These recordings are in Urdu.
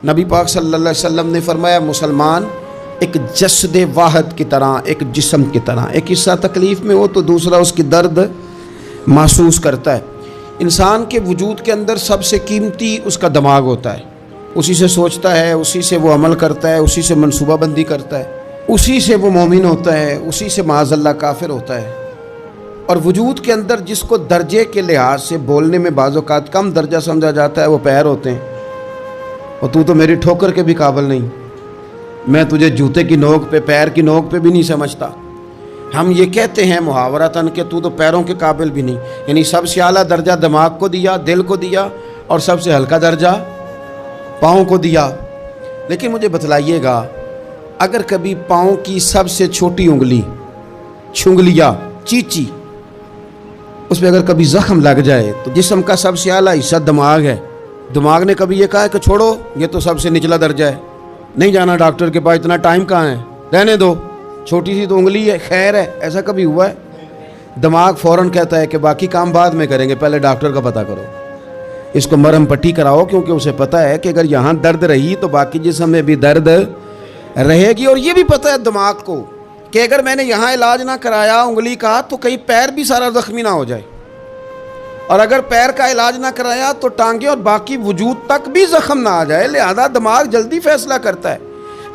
نبی پاک صلی اللہ علیہ وسلم نے فرمایا مسلمان ایک جسد واحد کی طرح، ایک جسم کی طرح، ایک حصہ تکلیف میں ہو تو دوسرا اس کی درد محسوس کرتا ہے۔ انسان کے وجود کے اندر سب سے قیمتی اس کا دماغ ہوتا ہے، اسی سے سوچتا ہے، اسی سے وہ عمل کرتا ہے، اسی سے منصوبہ بندی کرتا ہے، اسی سے وہ مومن ہوتا ہے، اسی سے معاذ اللہ کافر ہوتا ہے۔ اور وجود کے اندر جس کو درجے کے لحاظ سے بولنے میں بعض اوقات کم درجہ سمجھا جاتا ہے وہ پیر ہوتے ہیں۔ اور تو میری ٹھوکر کے بھی قابل نہیں، میں تجھے جوتے کی نوک پہ، پیر کی نوک پہ بھی نہیں سمجھتا۔ ہم یہ کہتے ہیں محاورتاً کہ تو پیروں کے قابل بھی نہیں، یعنی سب سے اعلیٰ درجہ دماغ کو دیا، دل کو دیا، اور سب سے ہلکا درجہ پاؤں کو دیا۔ لیکن مجھے بتلائیے گا، اگر کبھی پاؤں کی سب سے چھوٹی انگلی، چھنگلیا، چیچی، اس پہ اگر کبھی زخم لگ جائے تو جسم کا سب سے اعلیٰ حصہ دماغ ہے، دماغ نے کبھی یہ کہا ہے کہ چھوڑو یہ تو سب سے نچلا درجہ ہے، نہیں جانا ڈاکٹر کے پاس، اتنا ٹائم کہاں ہے، رہنے دو، چھوٹی سی تو انگلی ہے، خیر ہے؟ ایسا کبھی ہوا ہے؟ دماغ فوراً کہتا ہے کہ باقی کام بعد میں کریں گے، پہلے ڈاکٹر کا پتہ کرو، اس کو مرہم پٹی کراؤ، کیونکہ اسے پتہ ہے کہ اگر یہاں درد رہی تو باقی جسم میں بھی درد رہے گی۔ اور یہ بھی پتہ ہے دماغ کو کہ اگر میں نے یہاں علاج نہ کرایا انگلی کا تو کہیں پیر بھی سارا زخمی نہ ہو جائے، اور اگر پیر کا علاج نہ کرایا تو ٹانگیں اور باقی وجود تک بھی زخم نہ آ جائے۔ لہذا دماغ جلدی فیصلہ کرتا ہے،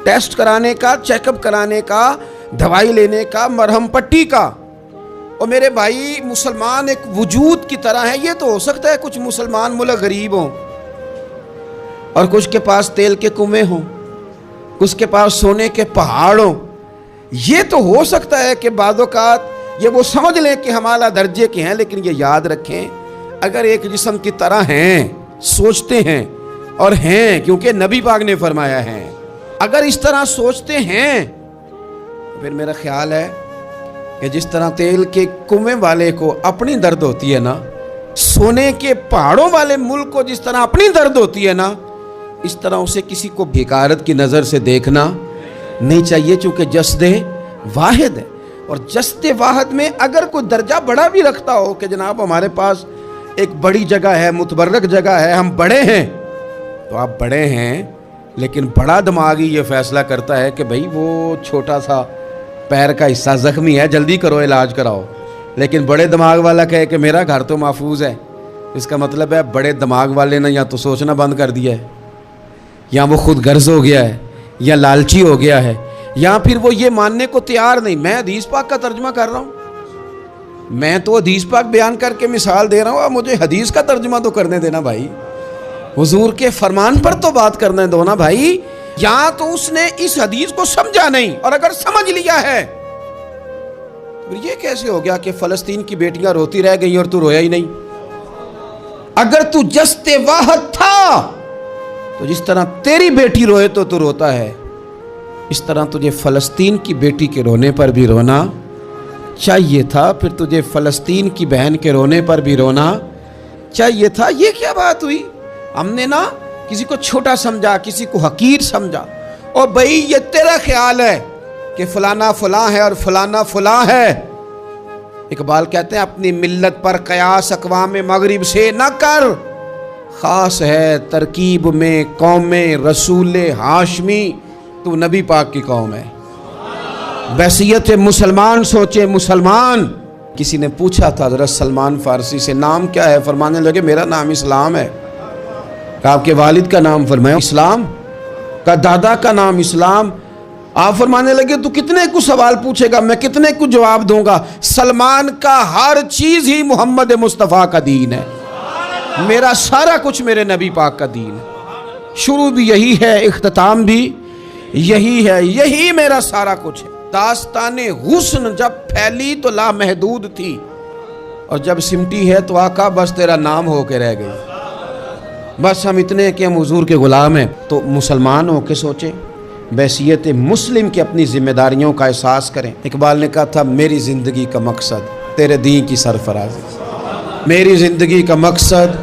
ٹیسٹ کرانے کا، چیک اپ کرانے کا، دوائی لینے کا، مرہم پٹی کا۔ اور میرے بھائی مسلمان ایک وجود کی طرح ہے۔ یہ تو ہو سکتا ہے کچھ مسلمان ملک غریب ہوں اور کچھ کے پاس تیل کے کنویں ہوں، کچھ کے پاس سونے کے پہاڑ ہوں۔ یہ تو ہو سکتا ہے کہ بعض اوقات یہ وہ سمجھ لیں کہ ہم اعلیٰ درجے کے ہیں، لیکن یہ یاد رکھیں اگر ایک جسم کی طرح ہیں، سوچتے ہیں اور ہیں، کیونکہ نبی پاک نے فرمایا ہے، اگر اس طرح سوچتے ہیں پھر میرا خیال ہے کہ جس طرح تیل کے کنویں والے کو اپنی درد ہوتی ہے نا، سونے کے پہاڑوں والے ملک کو جس طرح اپنی درد ہوتی ہے نا، اس طرح اسے کسی کو بھیکارت کی نظر سے دیکھنا نہیں چاہیے، چونکہ جسد واحد ہے۔ اور جسد واحد میں اگر کوئی درجہ بڑا بھی رکھتا ہو کہ جناب ہمارے پاس ایک بڑی جگہ ہے، متبرک جگہ ہے، ہم بڑے ہیں، تو آپ بڑے ہیں، لیکن بڑا دماغ ہی یہ فیصلہ کرتا ہے کہ بھئی وہ چھوٹا سا پیر کا حصہ زخمی ہے، جلدی کرو، علاج کراؤ۔ لیکن بڑے دماغ والا کہے کہ میرا گھر تو محفوظ ہے، اس کا مطلب ہے بڑے دماغ والے نے یا تو سوچنا بند کر دیا ہے، یا وہ خود غرض ہو گیا ہے، یا لالچی ہو گیا ہے، یا پھر وہ یہ ماننے کو تیار نہیں۔ میں حدیث پاک کا ترجمہ کر رہا ہوں، میں تو حدیث پاک بیان کر کے مثال دے رہا ہوں، اب مجھے حدیث کا ترجمہ تو کرنے دینا بھائی، حضور کے فرمان پر تو بات کرنے دو نا بھائی۔ یہاں تو اس نے اس حدیث کو سمجھا نہیں، اور اگر سمجھ لیا ہے پھر یہ کیسے ہو گیا کہ فلسطین کی بیٹیاں روتی رہ گئی اور تو رویا ہی نہیں؟ اگر تو جسد واحد تھا تو جس طرح تیری بیٹی روئے تو روتا ہے، اس طرح تجھے فلسطین کی بیٹی کے رونے پر بھی رونا چاہیے تھا، پھر تجھے فلسطین کی بہن کے رونے پر بھی رونا چاہیے تھا۔ یہ کیا بات ہوئی؟ ہم نے نا کسی کو چھوٹا سمجھا، کسی کو حقیر سمجھا۔ اور بھئی یہ تیرا خیال ہے کہ فلانا فلاں ہے اور فلانا فلاں ہے۔ اقبال کہتے ہیں اپنی ملت پر قیاس اقوام مغرب سے نہ کر، خاص ہے ترکیب میں قوم رسول ہاشمی، تو نبی پاک کی قوم ہے۔ بحثیت مسلمان سوچے مسلمان۔ کسی نے پوچھا تھا حضرت سلمان فارسی سے نام کیا ہے، فرمانے لگے میرا نام اسلام ہے۔ کہا آپ کے والد کا نام؟ فرمایا اسلام۔ کہا دادا کا نام اسلام۔ آپ فرمانے لگے تو کتنے کو سوال پوچھے گا، میں کتنے کو جواب دوں گا؟ سلمان کا ہر چیز ہی محمد مصطفیٰ کا دین ہے، میرا سارا کچھ میرے نبی پاک کا دین ہے، شروع بھی یہی ہے، اختتام بھی یہی ہے، یہی میرا سارا کچھ ہے۔ داستان حسن جب پھیلی تو لامحدود تھی، اور جب سمٹی ہے تو آقا بس تیرا نام ہو کے رہ گئی۔ بس ہم اتنے کہ ہم حضور کے غلام ہیں۔ تو مسلمان ہو کے سوچیں، بحیثیت مسلم کے اپنی ذمہ داریوں کا احساس کریں۔ اقبال نے کہا تھا میری زندگی کا مقصد تیرے دین کی سرفرازی، میری زندگی کا مقصد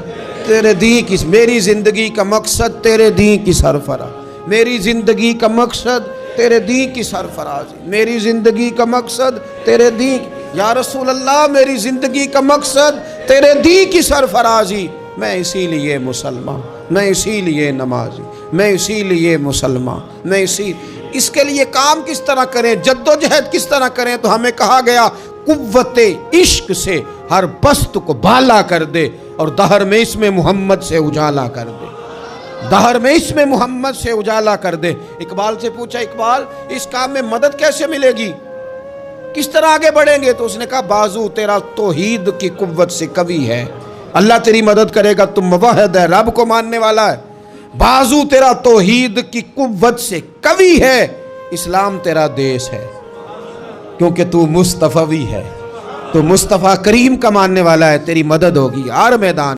تیرے دین کی، میری زندگی کا مقصد تیرے دین کی سرفراز، میری زندگی کا مقصد تیرے دین کی سرفرازی، میری زندگی کا مقصد تیرے دین، یا رسول اللہ میری زندگی کا مقصد تیرے دین کی سرفرازی، میں اسی لیے مسلمان۔ میں اسی لیے نمازی، میں اسی لیے مسلمان، میں اس کے لیے کام کس طرح کریں، جد و جہد کس طرح کریں؟ تو ہمیں کہا گیا قوت عشق سے ہر پست کو بالا کر دے اور دہر میں اس میں محمد سے اجالا کر دے، دہر میں اس میں محمد سے اجالا کر دے۔ اقبال سے پوچھا، اقبال اس کام میں مدد کیسے ملے گی، کس طرح آگے بڑھیں گے؟ تو اس نے کہا بازو تیرا توحید کی قوت سے قوی ہے، اللہ تیری مدد کرے گا، تم موحد ہے، رب کو ماننے والا ہے، بازو تیرا توحید کی قوت سے قوی ہے، اسلام تیرا دیس ہے، کیونکہ تو مصطفی ہے، تو مصطفیٰ کریم کا ماننے والا ہے، تیری مدد ہوگی ہر میدان۔